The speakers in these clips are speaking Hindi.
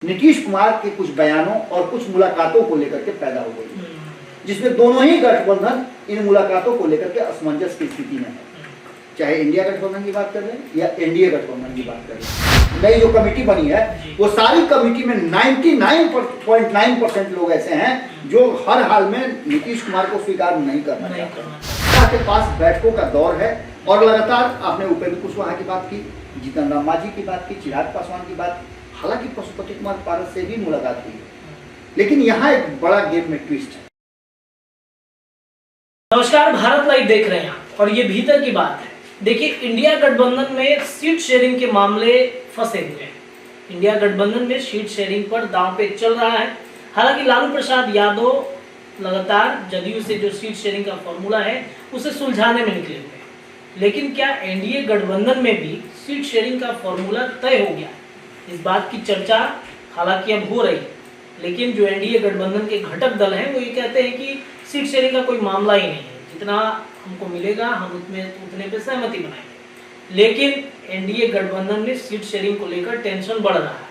नीतीश कुमार के कुछ बयानों और कुछ मुलाकातों को लेकर के पैदा हो गई, जिसमें दोनों ही गठबंधन इन मुलाकातों को लेकर के असमंजस की स्थिति में है। चाहे इंडिया गठबंधन की बात कर रहे हैं या एनडीए गठबंधन की बात कर रहे हैं। नई जो कमेटी बनी है वो सारी कमेटी में 99.9% लोग ऐसे हैं जो हर हाल में नीतीश कुमार को स्वीकार नहीं करना चाहते। के पास बैठकों का दौर है और लगातार आपने उपेंद्र कुशवाहा की बात की, जीतन राम मांझी की बात की, चिराग पासवान की बात, हालांकि पशुपति कुमार पारस से भी मुलाकात की, लेकिन यहाँ एक बड़ा गेम में ट्विस्ट है। नमस्कार, भारत लाइव देख रहे हैं आप और ये भीतर की बात है। देखिए, इंडिया गठबंधन में सीट शेयरिंग के मामले फंसे हुए हैं। इंडिया गठबंधन में सीट शेयरिंग पर दांव पेच चल रहा है। हालांकि लालू प्रसाद यादव लगातार जदयू से जो सीट शेयरिंग का फॉर्मूला है उसे सुलझाने में निकले हुए हैं, लेकिन क्या एनडीए गठबंधन में भी सीट शेयरिंग का फॉर्मूला तय हो गया? इस बात की चर्चा हालांकि अब हो रही है, लेकिन जो एनडीए गठबंधन के घटक दल हैं वो ये कहते हैं कि सीट शेयरिंग का कोई मामला ही नहीं है, जितना हमको मिलेगा हम उतने पे सहमति बनाएंगे। लेकिन एनडीए गठबंधन में सीट शेयरिंग को लेकर टेंशन बढ़ रहा है।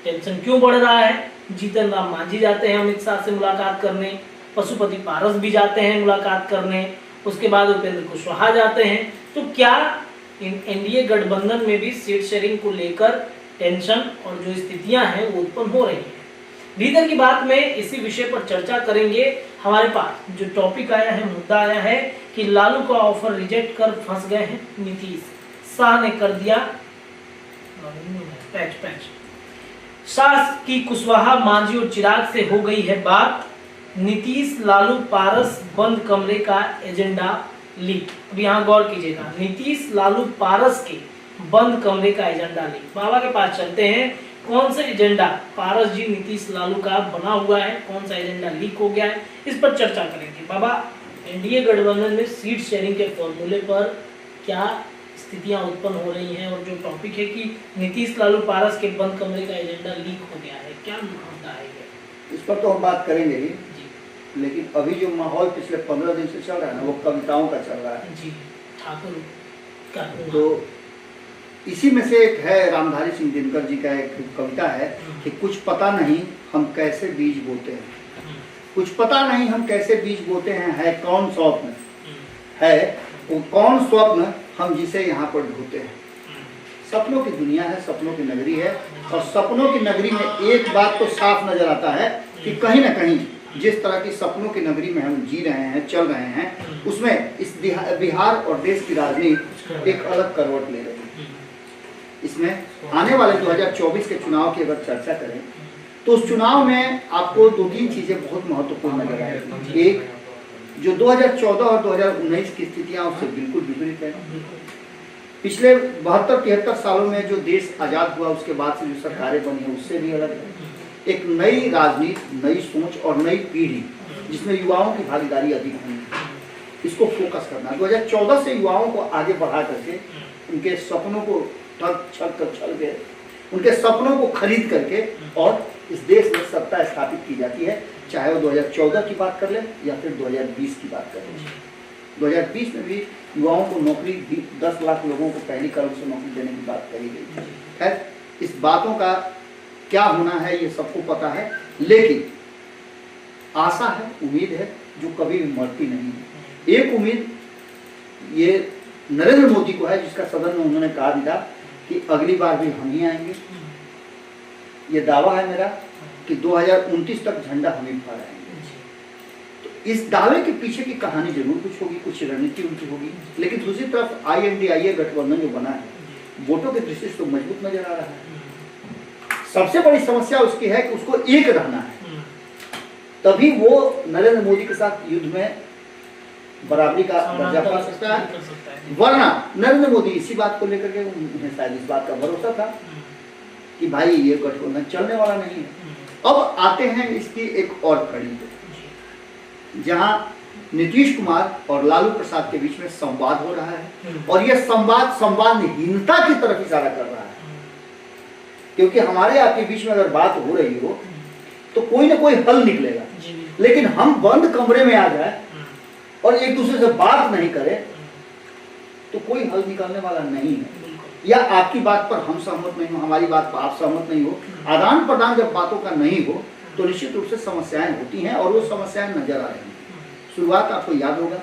टेंशन क्यों बढ़ रहा है? जीतन राम मांझी जाते हैं अमित शाह से मुलाकात करने, पशुपति पारस भी जाते हैं मुलाकात करने, उसके बाद उपेंद्र कुशवाहा जाते हैं। तो क्या एनडीए गठबंधन में भी सीट शेयरिंग को लेकर टेंशन और जो स्थितियां हैं वो उत्पन्न हो रही हैं? भीतर की बात में इसी विषय पर चर्चा करेंगे। हमारे पास जो टॉपिक आया है, मुद्दा आया है कि लालू का ऑफर रिजेक्ट कर फंस गए हैं नीतीश, शाह ने कर दिया पैच। शाह की कुशवाहा, मांझी और चिराग से हो गई है बात। नीतीश लालू पारस बंद कमरे का एजेंडा लीक। अब यहाँ गौर कीजिएगा, नीतीश लालू पारस के बंद कमरे का एजेंडा लीक। बाबा के पास चलते हैं, कौन सा एजेंडा पारस जी नीतीश लालू का बना हुआ है, कौन सा एजेंडा लीक हो गया है, इस पर चर्चा करेंगे। बाबा, एनडीए गठबंधन में सीट शेयरिंग के फॉर्मूले पर क्या स्थितियां उत्पन्न हो रही हैं, और जो टॉपिक है कि नीतीश लालू पारस के बंद कमरे का एजेंडा लीक हो गया है, क्या मुद्दा है ये? इस पर तो हम बात करेंगे ही, लेकिन अभी जो माहौल पिछले 15 दिन से चल रहा है ना, वो कविताओं का चल रहा है जी। ठाकुर का तो इसी में से एक है, रामधारी सिंह दिनकर जी का एक कविता है कि कुछ पता नहीं हम कैसे बीज बोते हैं, कुछ पता नहीं हम कैसे बीज बोते हैं, है कौन स्वप्न, है वो कौन स्वप्न हम जिसे यहाँ पर ढूंढते हैं। सपनों की दुनिया है, सपनों की नगरी है, और सपनों की नगरी में एक बात तो साफ नजर आता है कि कहीं ना कहीं जिस तरह की सपनों की नगरी में हम जी रहे हैं, चल रहे हैं, उसमें इस बिहार और देश की राजनीति एक अलग करवट ले रही है। इसमें आने वाले 2024 के चुनाव की अगर चर्चा करें तो उस चुनाव में आपको 2-3 चीजें बहुत महत्वपूर्ण नजर आएगी। एक, जो 2014 और 2019 की स्थितियां उससे बिल्कुल विपरीत है। पिछले 72-73 सालों में जो देश आजाद हुआ उसके बाद से जो सरकारें बनी है उससे भी अलग है। एक नई राजनीति, नई सोच और नई पीढ़ी जिसमें युवाओं की भागीदारी अधिक हुई, इसको फोकस करना। 2014 से युवाओं को आगे बढ़ा करके उनके सपनों को छल के उनके सपनों को खरीद करके और इस देश में सत्ता स्थापित की जाती है, चाहे वो 2014 की बात कर ले या फिर 2020 की बात कर ले। 2020 में भी युवाओं को नौकरी 10 लाख लोगों को पहली कदम से नौकरी देने की बात कही गई। खैर, इस बातों का क्या होना है ये सबको पता है, लेकिन आशा है, उम्मीद है जो कभी भी मरती नहीं है। एक उम्मीद ये नरेंद्र मोदी को है, जिसका सदन में उन्होंने कहा भी था कि अगली बार भी हम ही आएंगे। ये दावा है मेरा कि 2029 तक झंडा हम ही फहराएंगे। तो इस दावे के पीछे की कहानी जरूर कुछ होगी, कुछ रणनीति उनकी होगी, लेकिन दूसरी तरफ INDIA गठबंधन जो बना है, वोटों के दृष्टि से तो मजबूत नजर आ रहा है। सबसे बड़ी समस्या उसकी है कि उसको एक रहना है, तभी वो नरेंद्र मोदी के साथ युद्ध में बराबरी का दर्जा पा सकता है। वरना नरेंद्र मोदी इसी बात को लेकर के उन्हें शायद इस बात का भरोसा था कि भाई ये गठबंधन चलने वाला नहीं है। अब आते हैं इसकी एक और कड़ी पे, जहां नीतीश कुमार और लालू प्रसाद के बीच में संवाद हो रहा है, और यह संवादहीनता की तरफ इशारा कर रहा है। क्योंकि हमारे आपके बीच में अगर बात हो रही हो तो कोई ना कोई हल निकलेगा, लेकिन हम बंद कमरे में आ जाए और एक दूसरे से बात नहीं करें तो कोई हल निकलने वाला नहीं है। या आपकी बात पर हम सहमत नहीं हो, हमारी बात पर आप सहमत नहीं हो, आदान प्रदान जब बातों का नहीं हो तो निश्चित रूप से समस्याएं होती हैं और वो समस्याएं नजर आ रही हैं। शुरुआत आपको याद होगा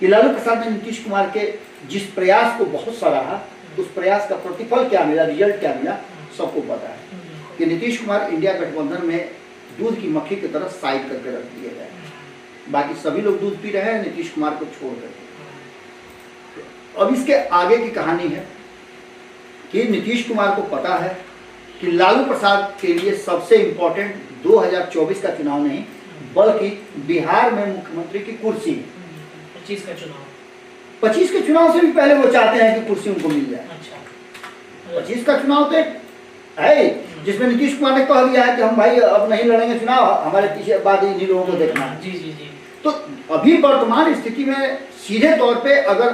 कि लालू प्रसाद ने नीतीश कुमार के जिस प्रयास को बहुत सराहा, उस प्रयास का प्रतिफल क्या मिला, रिजल्ट क्या मिला, सबको पता है कि नीतीश कुमार इंडिया गठबंधन में दूध की मक्खी की तरह साइड करके रख दिए गए। बाकी सभी लोग दूध पी रहे हैं नीतीश कुमार को छोड़ करके। अब इसके आगे की कहानी है कि नीतीश कुमार को पता है कि लालू प्रसाद के लिए सबसे इंपॉर्टेंट 2024 का चुनाव नहीं बल्कि बिहार में मुख्यमंत्री की कुर्सी, 25 का चुनाव, 25 के चुनाव से भी पहले वो चाहते हैं कि कुर्सी उनको मिल जाए। अच्छा 25 का चुनाव तो है जिसमें नीतीश कुमार ने कह दिया है कि हम भाई अब नहीं लड़ेंगे चुनाव, हमारे पीछे बाद इन्हीं लोगों को देखना है। जी जी जी। तो अभी वर्तमान स्थिति में सीधे तौर पे अगर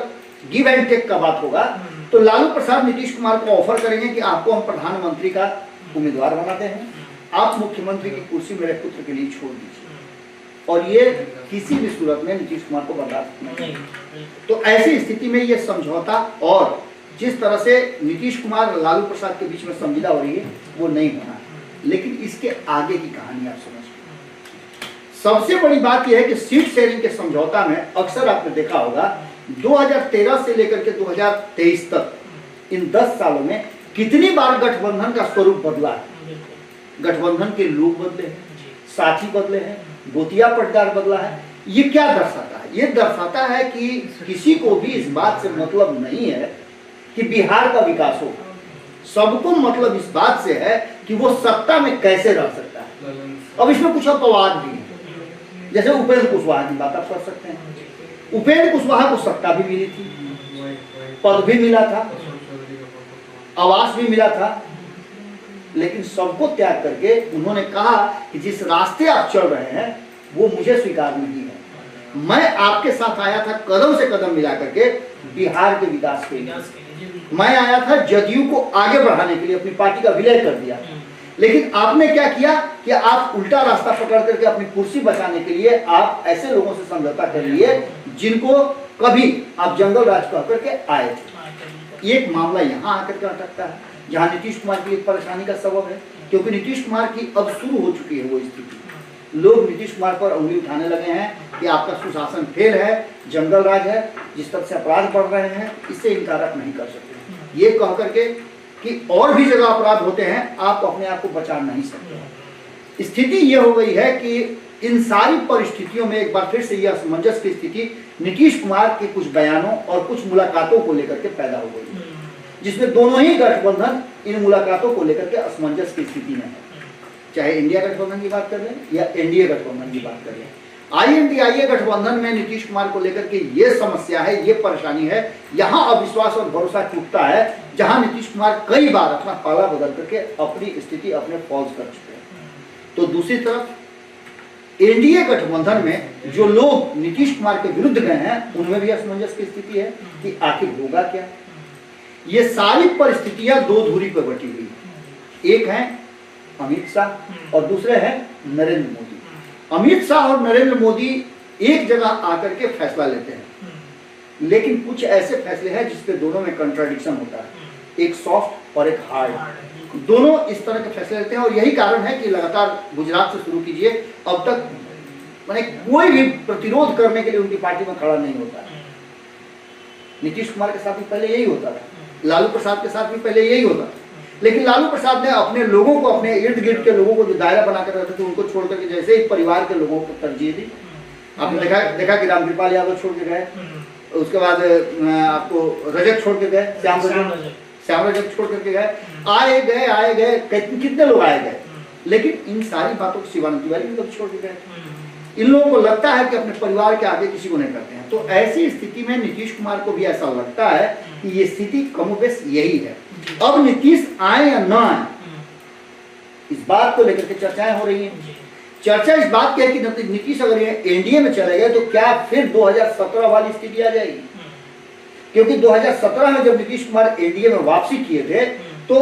गिव एंड टेक का बात होगा तो लालू प्रसाद नीतीश कुमार को ऑफर करेंगे कि आपको हम प्रधानमंत्री का उम्मीदवार बनाते हैं, आप मुख्यमंत्री की कुर्सी मेरे पुत्र के लिए छोड़ दीजिए। और ये किसी भी सूरत में नीतीश कुमार को बर्दाश्त नहीं। तो ऐसी स्थिति में ये समझौता और जिस तरह से नीतीश कुमार और लालू प्रसाद के बीच में संविदा हो रही है वो नहीं होना है। लेकिन इसके आगे की कहानी आप समझिए। सबसे बड़ी बात यह है कि सीट शेयरिंग के समझौता में अक्सर आपने देखा होगा 2013 से लेकर के 2023 तक इन 10 सालों में कितनी बार गठबंधन का स्वरूप बदला है। गठबंधन के लोग बदले हैं, साथी बदले हैं, गोतिया पटदार बदला है। ये क्या दर्शाता है? ये दर्शाता है कि किसी को भी इस बात से मतलब नहीं है कि बिहार का विकास हो। सबको मतलब इस बात से है कि वो सत्ता में कैसे रह सकता है। अब इसमें कुछ अपवाद भी है, जैसे उपेंद्र कुशवाहा की बात आप कर सकते हैं। उपेंद्र कुशवाहा को सत्ता भी मिली थी, पद भी मिला था, आवास भी मिला था, लेकिन सबको त्याग करके उन्होंने कहा कि जिस रास्ते आप चल रहे हैं वो मुझे स्वीकार नहीं है। मैं आपके साथ आया था कदम से कदम मिला करके बिहार के विकास के लिए, मैं आया था जदयू को आगे बढ़ाने के लिए, अपनी पार्टी का विलय कर दिया। लेकिन आपने क्या किया कि आप उल्टा रास्ता पकड़ करके अपनी कुर्सी बचाने के लिए आप ऐसे लोगों से समझौता कर लिए जिनको कभी आप जंगल राज कह करके आए थे। एक मामला यहाँ आकर के अटकता है जहाँ नीतीश कुमार की एक परेशानी का सबब है, क्योंकि नीतीश कुमार की अब शुरू हो चुकी है वो स्थिति। लोग नीतीश कुमार पर उंगली उठाने लगे हैं कि आपका सुशासन फेल है, जंगल राज है, जिस तरह से अपराध बढ़ रहे हैं इससे इनकार आप नहीं कर सकते। ये कह करके कि और भी जगह अपराध होते हैं, आप अपने आप को बचा नहीं सकते। स्थिति ये हो गई है कि इन सारी परिस्थितियों में एक बार फिर से यह असमंजस की स्थिति नीतीश कुमार के कुछ बयानों और कुछ मुलाकातों को लेकर के पैदा हो गई, जिसमें दोनों ही गठबंधन इन मुलाकातों को लेकर के असमंजस की स्थिति में है। चाहे इंडिया गठबंधन की बात कर लें या एनडीए गठबंधन की बात कर लें, INDIA गठबंधन में नीतीश कुमार को लेकर के ये समस्या है, ये परेशानी है। यहाँ अविश्वास और भरोसा टूटता है जहां नीतीश कुमार कई बार अपना पाला बदल करके अपनी स्थिति अपने फौज कर चुके हैं। तो दूसरी तरफ एनडीए गठबंधन में जो लोग नीतीश कुमार के विरुद्ध गए हैं उनमें भी असमंजस की स्थिति है कि आखिर होगा क्या। ये सारी परिस्थितियां दो धुरी पर बटी हुई है, एक है अमित शाह और दूसरे हैं नरेंद्र मोदी। अमित शाह और नरेंद्र मोदी एक जगह आकर के फैसला लेते हैं, लेकिन कुछ ऐसे फैसले हैं जिसपे दोनों में कंट्राडिक्शन होता है, एक सॉफ्ट और एक हार्ड। दोनों इस तरह के फैसले लेते हैं और यही कारण है कि लगातार गुजरात से शुरू कीजिए अब तक माने कोई भी प्रतिरोध करने के लिए उनकी पार्टी में खड़ा नहीं होता। नीतीश कुमार के साथ भी पहले यही होता था, लालू प्रसाद के साथ भी पहले यही होता था, लेकिन लालू प्रसाद ने अपने लोगों को, अपने इर्द गिर्द के लोगों को जो दायरा बनाकर रखते थे उनको छोड़ करके जैसे ही परिवार के लोगों को तरजीह दी। आपने देखा कि रामकृपाल यादव छोड़ के गए, उसके बाद आपको रजक छोड़ के गए, श्याम रजक छोड़ करके गए, आए गए कितने लोग आए गए, लेकिन इन सारी बातों को शिवानंद तिवारी भी कभी छोड़ के गए। इन लोगों को लगता है कि अपने परिवार के आगे किसी को नहीं करते हैं। तो ऐसी स्थिति में नीतीश कुमार को भी ऐसा लगता है कि ये स्थिति कमोबेश यही है। अब नीतीश आए या ना आए इस बात को लेकर के चर्चाएं हो रही हैं। चर्चा इस बात की है कि नीतीश अगर एनडीए में चले गए तो क्या फिर 2017 वाली स्थिति आ जाएगी, क्योंकि 2017 में जब नीतीश कुमार एनडीए में वापसी किए थे तो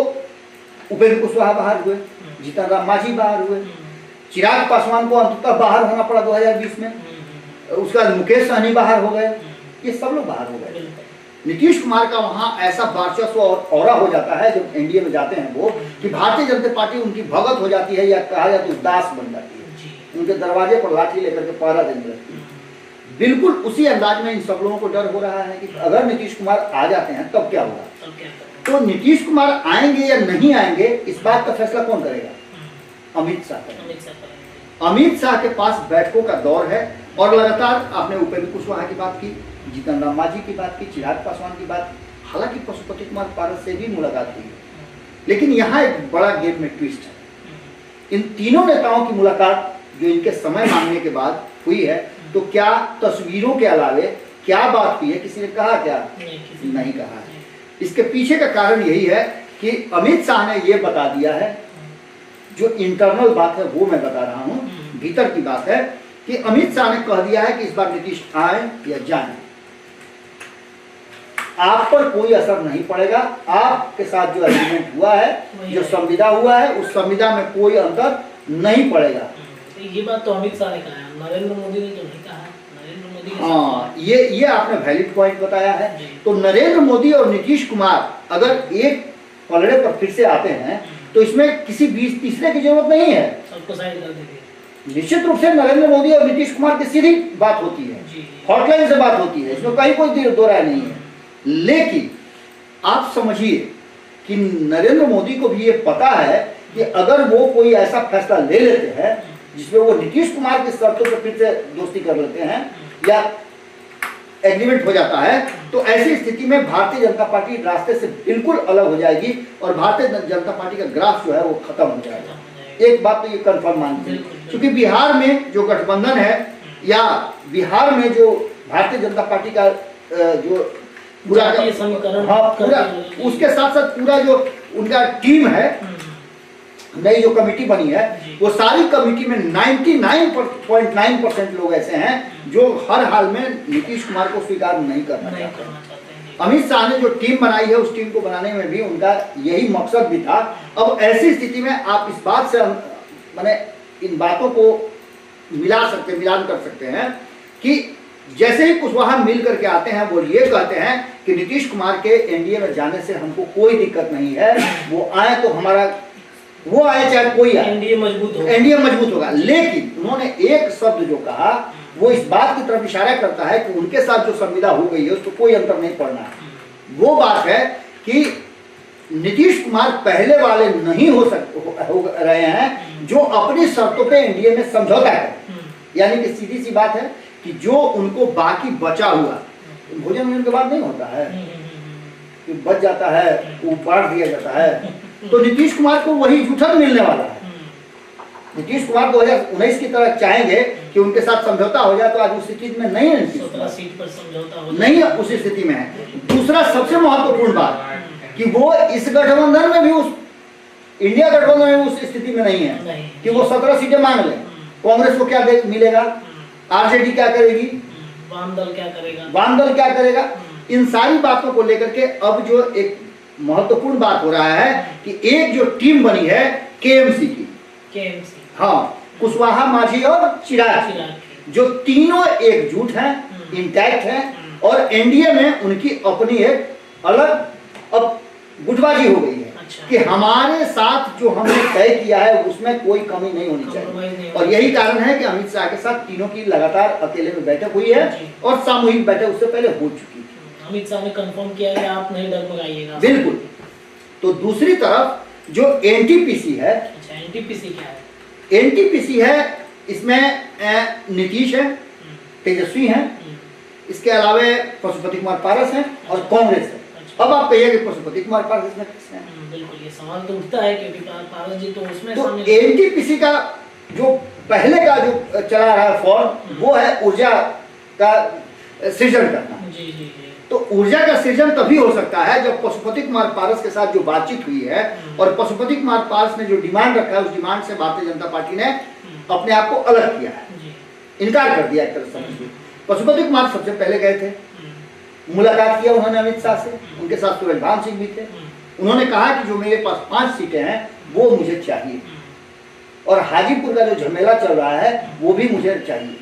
उपेंद्र कुशवाहा बाहर हुए, जीतन राम मांझी बाहर हुए, चिराग पासवान को अंततः बाहर होना पड़ा 2020 में, उसके बाद मुकेश सहनी बाहर हो गए, ये सब लोग बाहर हो गए। नीतीश कुमार का वहां ऐसा वर्चस्व और ऑरा हो जाता है जब एनडीए में जाते हैं वो, कि भारतीय जनता पार्टी उनकी भगत हो जाती है, या कहा जाए तो दास बन जाती है, उनके दरवाजे पर लाठी लेकर के पहरा देने लगती है। बिल्कुल उसी अंदाज में इन सब लोगों को डर हो रहा है कि अगर नीतीश कुमार आ जाते हैं तब क्या होगा। तो नीतीश कुमार आएंगे या नहीं आएंगे, इस बात का फैसला कौन करेगा? अमित शाह करेंगे। अमित शाह के पास बैठकों का दौर है, और लगातार आपने उपेंद्र कुशवाहा की बात की, जीतन राम मांझी की बात की, चिराग पासवान की बात, हालांकि पशुपति कुमार पारस से भी मुलाकात हुई है, लेकिन यहाँ एक बड़ा गेम में ट्विस्ट है। इन तीनों नेताओं की मुलाकात जो इनके समय मांगने के बाद हुई है, तो क्या तस्वीरों के अलावे क्या बात हुई है, किसी ने कहा क्या? नहीं कहा है। इसके पीछे का कारण यही है कि अमित शाह ने ये बता दिया है, जो इंटरनल बात है वो मैं बता रहा हूँ, भीतर की बात है कि अमित शाह ने कह दिया है कि इस बार नीतीश आए या जाए, आप पर कोई असर नहीं पड़ेगा। आपके साथ जो एग्रीमेंट हुआ है, जो संविदा हुआ है, उस संविदा में कोई अंतर नहीं पड़ेगा। ये बात तो अमित शाह ने कहा है, नरेंद्र मोदी ने तो नहीं कहा। नरेंद्र मोदी, हाँ, ये आपने वैलिड पॉइंट बताया है। तो नरेंद्र मोदी और नीतीश कुमार अगर एक पलड़े पर फिर से आते हैं, तो इसमें किसी बीच तीसरे की जरूरत नहीं है, सबको साइड कर देंगे। निश्चित रूप से नरेंद्र मोदी और नीतीश कुमार की सीधी बात होती है, हॉटलाइन से बात होती है, इसमें कहीं कोई दो राय नहीं है। लेकिन आप समझिए कि नरेंद्र मोदी को भी ये पता है कि अगर वो कोई ऐसा फैसला ले लेते हैं जिसमें वो नीतीश कुमार की शर्तों पर फिर से दोस्ती कर लेते हैं या एग्रीमेंट हो जाता है, तो ऐसी स्थिति में भारतीय जनता पार्टी रास्ते से बिल्कुल अलग हो जाएगी और भारतीय जनता पार्टी का ग्राफ जो है वो खत्म हो जाएगा। एक बात तो ये कंफर्म मानते हैं, क्योंकि बिहार में जो गठबंधन है या बिहार में जो भारतीय जनता पार्टी का जो पूरा समीकरण, हाँ, पूरा उसके साथ साथ पूरा जो उनका टीम है, नई जो कमेटी बनी है, वो सारी कमेटी में 99.9% लोग ऐसे हैं जो हर हाल में नीतीश कुमार को स्वीकार नहीं करना चाहते। अमित शाह ने जो टीम बनाई है, उस टीम को बनाने में भी उनका यही मकसद भी था। अब ऐसी स्थिति में आप इस बात से माने इन बातों को मिलान कर सकते हैं कि जैसे ही कुशवाहा मिल करके आते हैं, वो ये कहते हैं कि नीतीश कुमार के एनडीए में जाने से हमको कोई दिक्कत नहीं है, वो आए तो हमारा, वो आए चाहे कोई आए, एनडीए मजबूत होगा। लेकिन उन्होंने एक शब्द जो कहा, वो इस बात की तरफ इशारा करता है कि उनके साथ जो संविदा हो गई है उसको कोई अंतर नहीं पड़ना है। वो बात है कि नीतीश कुमार पहले वाले नहीं हो रहे हैं जो अपनी शर्तों पे एनडीए में समझौता करें। यानी कि सीधी सी बात है कि जो उनको बाकी बचा हुआ भोजन मिलने के बाद नहीं होता है कि बच जाता है, वो बांट दिया जाता है, तो नीतीश कुमार को वही जूठन मिलने वाला है। नीतीश कुमार 2019 की तरह चाहेंगे कि उनके साथ समझौता हो जाए, तो आज उस स्थिति में नहीं है, सीट पर समझौता हो नहीं है, उस स्थिति में है। दूसरा सबसे महत्वपूर्ण बात कि वो इस गठबंधन में भी, उस इंडिया गठबंधन में उस स्थिति में नहीं है कि वो 17 सीटें मांग ले। कांग्रेस को क्या मिलेगा, आरजेडी क्या करेगी, वाम दल क्या करेगा, इन सारी बातों को लेकर के अब जो एक महत्वपूर्ण बात हो रहा है कि एक जो टीम बनी है केएमसी की, हाँ, कुशवाहा, मांझी और चिराग, जो तीनों एकजुट हैं, इंटैक्ट हैं, और एनडीए में उनकी अपनी एक अलग अब गुटबाजी हो गई है। अच्छा। कि हमारे साथ जो हमने तय किया है उसमें कोई कमी नहीं होनी चाहिए, और यही कारण है कि अमित शाह के साथ तीनों की लगातार अकेले में बैठक हुई है और सामूहिक बैठक उससे पहले हो चुकी थी। अमित शाह ने कंफर्म किया कि आप नहीं डगमगाइएगा। बिल्कुल। तो दूसरी तरफ जो एनटीपीसी है, एनटीपीसी क्या है? एनटीपीसी है, इसमें नीतीश है, तेजस्वी है, इसके अलावा पशुपति कुमार पारस है और कांग्रेस है। अब आप कहिए कि पशुपति कुमार पारस इसमें किसने है? बिल्कुल, ये सवाल तो उठता है क्योंकि पारस जी तो उसमें तो एनटीपीसी का जो पहले का जो चला रहा है फॉर्म, वो है ऊर्जा का सृजन करना। जी। तो ऊर्जा का सृजन तभी हो सकता है जब पशुपति कुमार पारस के साथ जो बातचीत हुई है, और पशुपति कुमार पारस ने जो डिमांड रखा है, उस डिमांड से भारतीय जनता पार्टी ने अपने आप को अलग किया है, इनकार कर दिया एक तरह से। पशुपति कुमार सबसे पहले गए थे, मुलाकात किया उन्होंने अमित शाह से, उनके साथ सूरजभान सिंह भी थे। उन्होंने कहा कि जो मेरे पास 5 सीटें हैं वो मुझे चाहिए, और हाजीपुर का जो झमेला चल रहा है वो भी मुझे चाहिए।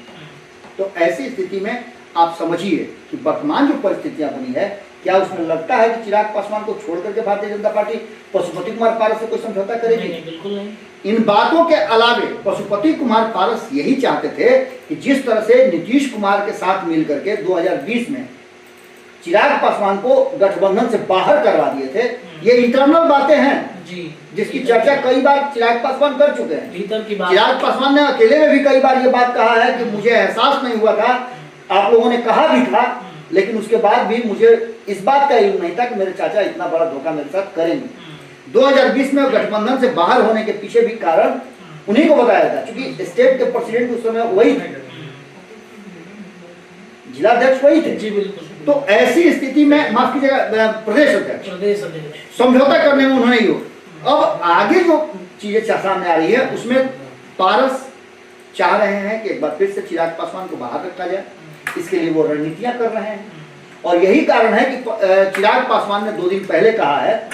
तो ऐसी स्थिति में आप समझिए कि वर्तमान जो परिस्थितियां बनी है क्या उसमें लगता है कि चिराग पासवान को छोड़ करके भारतीय जनता पार्टी पशुपति कुमार पारस से कोई समझौता करेगी? नहीं, बिल्कुल नहीं। इन बातों के अलावे पशुपति कुमार पारस यही चाहते थे कि जिस तरह से नीतीश कुमार के साथ मिल करके 2020 में चिराग पासवान को गठबंधन से बाहर करवा दिए थे, ये इंटरनल बातें हैं जी, जिसकी चर्चा कई बार चिराग पासवान कर चुके हैं। भीतर की बात। चिराग पासवान ने अकेले में भी कई बार ये बात कहा है कि मुझे एहसास नहीं हुआ था, आप लोगों ने कहा भी था, लेकिन उसके बाद भी मुझे इस बात का इल्म नहीं था कि मेरे चाचा इतना बड़ा धोखा मेरे साथ करेंगे। 2020 में गठबंधन से बाहर होने के पीछे भी कारण उन्हीं को बताया था, क्योंकि स्टेट के प्रेसिडेंट उस समय वही थे, जिलाध्यक्ष वही थे जी, बिल्कुल। तो ऐसी स्थिति में, माफ कीजिएगा, प्रदेश अध्यक्ष समझौता करने में उन्होंने ही हो। अब आगे जो चीजें सामने आ रही है उसमें पारस चाह रहे हैं कि एक बार फिर से चिराग पासवान को बाहर रखा जाए, इसके लिए वो रणनीतियां कर रहे हैं। और यही कारण है कि चिराग पासवान ने 2 दिन पहले कहा है,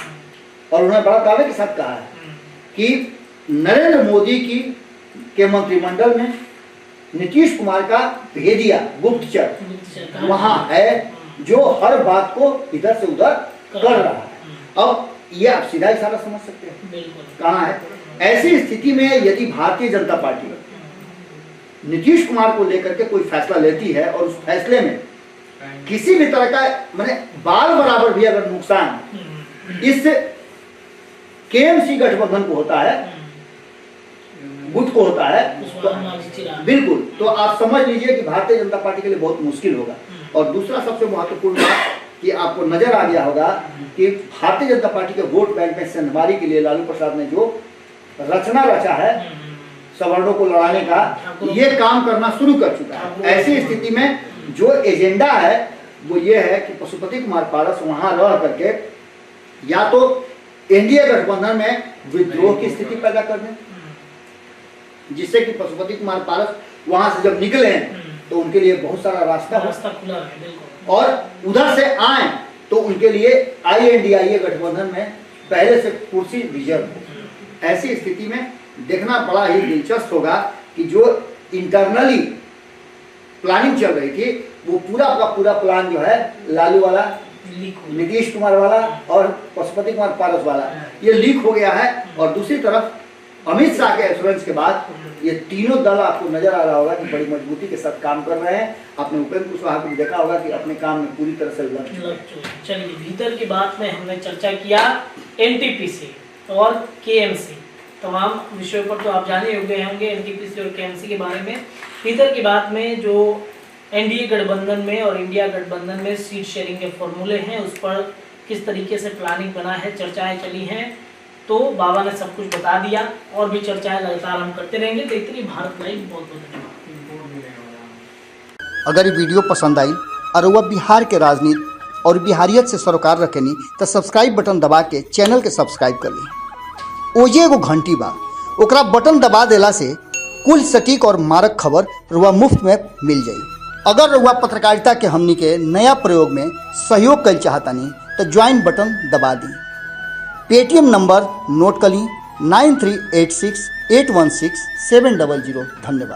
और उन्होंने बड़ा दावे के साथ कहा है कि नरेंद्र मोदी के मंत्रिमंडल में नीतीश कुमार का भेदिया गुप्तचर वहां है, जो हर बात को इधर से उधर कर रहा है। अब ये आप सीधा इशारा समझ सकते हैं कहाँ है। ऐसी स्थिति में यदि भारतीय जनता पार्टी नीतीश कुमार को लेकर के कोई फैसला लेती है और उस फैसले में किसी भी तरह का माने बाल बराबर भी अगर नुकसान इस केएमसी गठबंधन को होता है, गुट को होता है, तो बिल्कुल, तो आप समझ लीजिए कि भारतीय जनता पार्टी के लिए बहुत मुश्किल होगा। और दूसरा सबसे महत्वपूर्ण बात कि आपको नजर आ गया होगा कि भारतीय जनता पार्टी के वोट बैंक में सेंधमारी के लिए लालू प्रसाद ने जो रचना रचा है सवर्णों को लड़ाने का, ये काम करना शुरू कर चुका है। ऐसी स्थिति में जो एजेंडा है वो ये है कि पशुपति कुमार पारस वहां रह करके या तो एनडीए गठबंधन में विद्रोह की स्थिति पैदा कर दें, जिससे कि पशुपति कुमार पारस वहां से जब निकले तो उनके लिए बहुत सारा रास्ता खुला है, और उधर से आए तो उनके लिए INDIA गठबंधन में पहले से कुर्सी रिजर्व हो। ऐसी स्थिति में देखना बड़ा ही दिलचस्प होगा कि जो इंटरनली प्लानिंग चल रही थी वो पूरा का पूरा प्लान जो है लालू वाला, नीतीश कुमार वाला और पशुपति कुमार पारस वाला, ये लीक हो गया है। और दूसरी तरफ अमित शाह के एश्योरेंस के बाद ये तीनों दल आपको नजर आ रहा होगा कि बड़ी मजबूती के साथ काम कर रहे हैं। आपने उपेंद्र कुशवाहा को देखा होगा कि अपने काम में पूरी तरह से लग चुके। चलिए, भीतर की बात में हमने चर्चा किया NTPC और KMC, तमाम विषयों पर तो आप जाने योग्य होंगे NTPC और KMC के बारे में। भीतर की बात में जो NDA गठबंधन में और इंडिया गठबंधन में सीट शेयरिंग के फॉर्मूले हैं, उस पर किस तरीके से प्लानिंग बना है, चर्चाएं चली हैं, तो बाबा ने सब कुछ बता दिया। और भी चर्चाएं लगातार हम करते रहेंगे। देखते रहिए भारत लाइव। बहुत बहुत धन्यवाद। अगर ये वीडियो पसंद आई और वह बिहार के राजनीति और बिहारियत से सरोकार रखेनी तो सब्सक्राइब बटन दबा के चैनल के सब्सक्राइब कर ली। ओजे एगो घंटी बा, ओकरा बटन दबा देला से कुल सटीक और मारक खबर रुआ मुफ्त में मिल जाई। अगर रुआ पत्रकारिता के हमनी के नया प्रयोग में सहयोग कर चाहतानी तो ज्वाइन बटन दबा दी। पेटीएम नंबर नोट कर ली 9386816700। धन्यवाद।